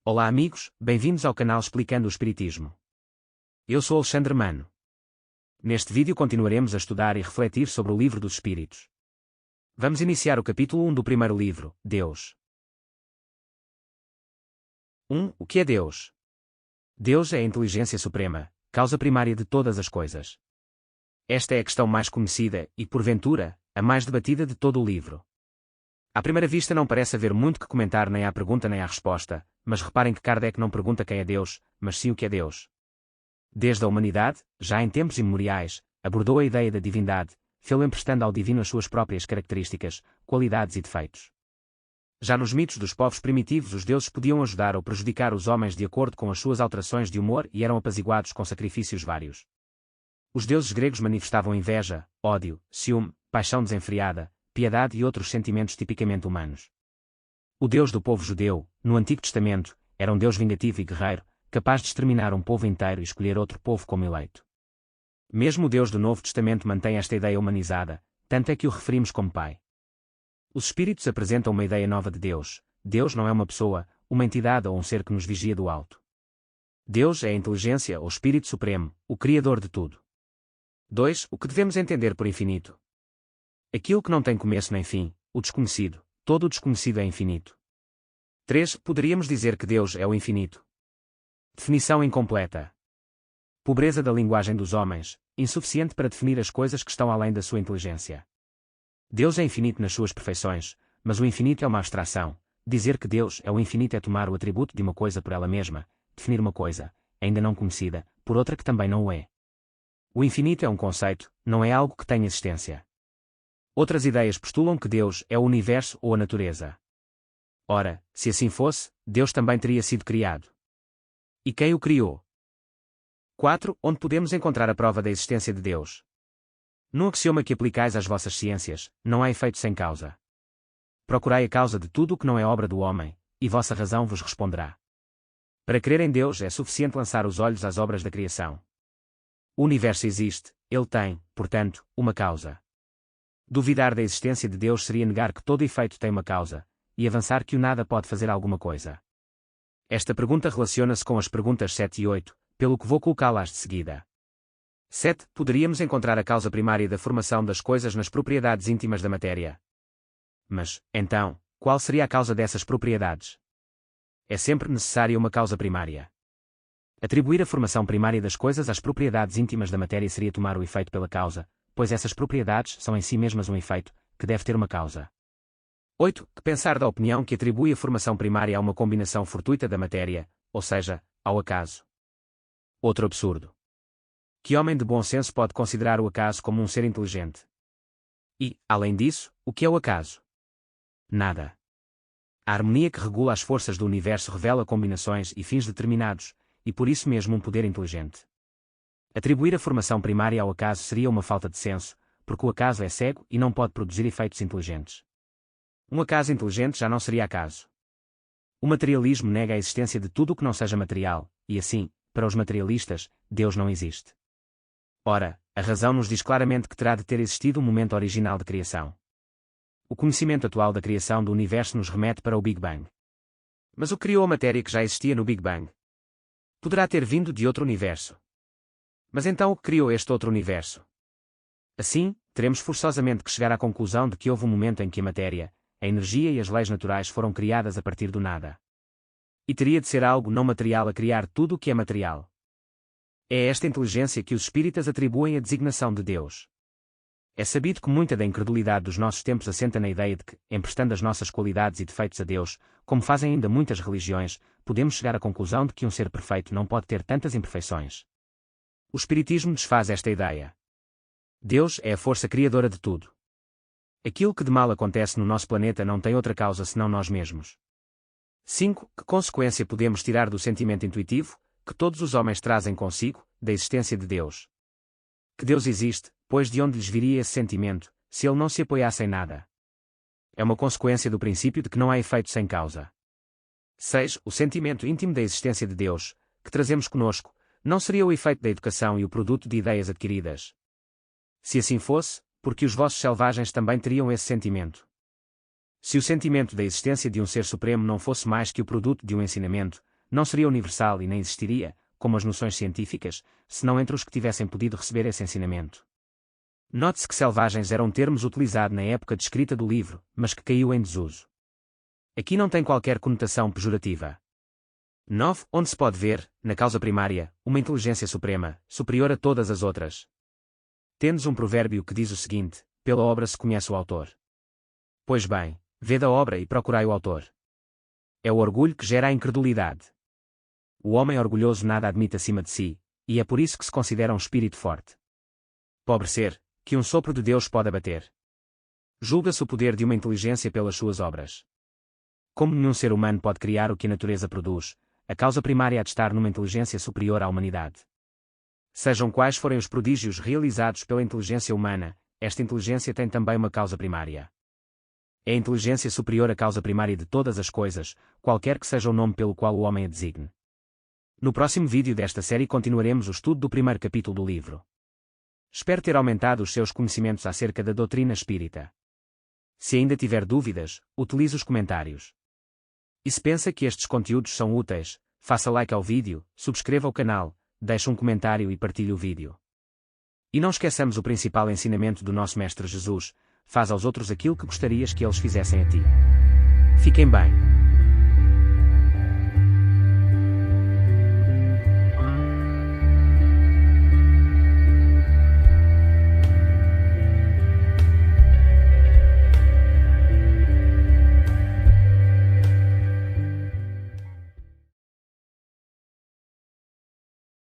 Olá amigos, bem-vindos ao canal Explicando o Espiritismo. Eu sou Alexandre Mano. Neste vídeo continuaremos a estudar e refletir sobre o Livro dos Espíritos. Vamos iniciar o capítulo 1 do primeiro livro, Deus. 1. O que é Deus? Deus é a inteligência suprema, causa primária de todas as coisas. Esta é a questão mais conhecida e, porventura, a mais debatida de todo o livro. À primeira vista não parece haver muito que comentar nem à pergunta nem à resposta, mas reparem que Kardec não pergunta quem é Deus, mas sim o que é Deus. Desde a humanidade, já em tempos imemoriais, abordou a ideia da divindade, fê-lo emprestando ao divino as suas próprias características, qualidades e defeitos. Já nos mitos dos povos primitivos os deuses podiam ajudar ou prejudicar os homens de acordo com as suas alterações de humor e eram apaziguados com sacrifícios vários. Os deuses gregos manifestavam inveja, ódio, ciúme, paixão desenfreada, piedade e outros sentimentos tipicamente humanos. O Deus do povo judeu, no Antigo Testamento, era um Deus vingativo e guerreiro, capaz de exterminar um povo inteiro e escolher outro povo como eleito. Mesmo o Deus do Novo Testamento mantém esta ideia humanizada, tanto é que o referimos como Pai. Os Espíritos apresentam uma ideia nova de Deus. Deus não é uma pessoa, uma entidade ou um ser que nos vigia do alto. Deus é a inteligência ou Espírito Supremo, o Criador de tudo. 2. O que devemos entender por infinito? Aquilo que não tem começo nem fim, o desconhecido, todo o desconhecido é infinito. 3. Poderíamos dizer que Deus é o infinito. Definição incompleta. Pobreza da linguagem dos homens, insuficiente para definir as coisas que estão além da sua inteligência. Deus é infinito nas suas perfeições, mas o infinito é uma abstração. Dizer que Deus é o infinito é tomar o atributo de uma coisa por ela mesma, definir uma coisa, ainda não conhecida, por outra que também não o é. O infinito é um conceito, não é algo que tenha existência. Outras ideias postulam que Deus é o universo ou a natureza. Ora, se assim fosse, Deus também teria sido criado. E quem o criou? 4. Onde podemos encontrar a prova da existência de Deus? Num axioma que aplicais às vossas ciências, não há efeito sem causa. Procurai a causa de tudo o que não é obra do homem, e vossa razão vos responderá. Para crer em Deus é suficiente lançar os olhos às obras da criação. O universo existe, ele tem, portanto, uma causa. Duvidar da existência de Deus seria negar que todo efeito tem uma causa, e avançar que o nada pode fazer alguma coisa. Esta pergunta relaciona-se com as perguntas 7 e 8, pelo que vou colocá-las de seguida. 7. Poderíamos encontrar a causa primária da formação das coisas nas propriedades íntimas da matéria. Mas, então, qual seria a causa dessas propriedades? É sempre necessária uma causa primária. Atribuir a formação primária das coisas às propriedades íntimas da matéria seria tomar o efeito pela causa, pois essas propriedades são em si mesmas um efeito, que deve ter uma causa. 8. Que pensar da opinião que atribui a formação primária a uma combinação fortuita da matéria, ou seja, ao acaso. Outro absurdo. Que homem de bom senso pode considerar o acaso como um ser inteligente? E, além disso, o que é o acaso? Nada. A harmonia que regula as forças do universo revela combinações e fins determinados, e por isso mesmo um poder inteligente. Atribuir a formação primária ao acaso seria uma falta de senso, porque o acaso é cego e não pode produzir efeitos inteligentes. Um acaso inteligente já não seria acaso. O materialismo nega a existência de tudo o que não seja material, e assim, para os materialistas, Deus não existe. Ora, a razão nos diz claramente que terá de ter existido um momento original de criação. O conhecimento atual da criação do universo nos remete para o Big Bang. Mas o que criou a matéria que já existia no Big Bang? Poderá ter vindo de outro universo. Mas então o que criou este outro universo? Assim, teremos forçosamente que chegar à conclusão de que houve um momento em que a matéria, a energia e as leis naturais foram criadas a partir do nada. E teria de ser algo não material a criar tudo o que é material. É esta inteligência que os espíritas atribuem à designação de Deus. É sabido que muita da incredulidade dos nossos tempos assenta na ideia de que, emprestando as nossas qualidades e defeitos a Deus, como fazem ainda muitas religiões, podemos chegar à conclusão de que um ser perfeito não pode ter tantas imperfeições. O Espiritismo desfaz esta ideia. Deus é a força criadora de tudo. Aquilo que de mal acontece no nosso planeta não tem outra causa senão nós mesmos. 5. Que consequência podemos tirar do sentimento intuitivo, que todos os homens trazem consigo, da existência de Deus? Que Deus existe, pois de onde lhes viria esse sentimento, se ele não se apoiasse em nada? É uma consequência do princípio de que não há efeito sem causa. 6. O sentimento íntimo da existência de Deus, que trazemos conosco, não seria o efeito da educação e o produto de ideias adquiridas? Se assim fosse, porque os vossos selvagens também teriam esse sentimento? Se o sentimento da existência de um ser supremo não fosse mais que o produto de um ensinamento, não seria universal e nem existiria, como as noções científicas, senão entre os que tivessem podido receber esse ensinamento. Note-se que selvagens era um termo utilizado na época de escrita do livro, mas que caiu em desuso. Aqui não tem qualquer conotação pejorativa. 9. Onde se pode ver, na causa primária, uma inteligência suprema, superior a todas as outras. Tendes um provérbio que diz o seguinte: pela obra se conhece o autor. Pois bem, vede a obra e procurai o autor. É o orgulho que gera a incredulidade. O homem orgulhoso nada admite acima de si, e é por isso que se considera um espírito forte. Pobre ser, que um sopro de Deus pode abater. Julga-se o poder de uma inteligência pelas suas obras. Como nenhum ser humano pode criar o que a natureza produz, a causa primária há de estar numa inteligência superior à humanidade. Sejam quais forem os prodígios realizados pela inteligência humana, esta inteligência tem também uma causa primária. É a inteligência superior à causa primária de todas as coisas, qualquer que seja o nome pelo qual o homem a designe. No próximo vídeo desta série continuaremos o estudo do primeiro capítulo do livro. Espero ter aumentado os seus conhecimentos acerca da doutrina espírita. Se ainda tiver dúvidas, utilize os comentários. E se pensa que estes conteúdos são úteis, faça like ao vídeo, subscreva o canal, deixe um comentário e partilhe o vídeo. E não esqueçamos o principal ensinamento do nosso Mestre Jesus: faz aos outros aquilo que gostarias que eles fizessem a ti. Fiquem bem.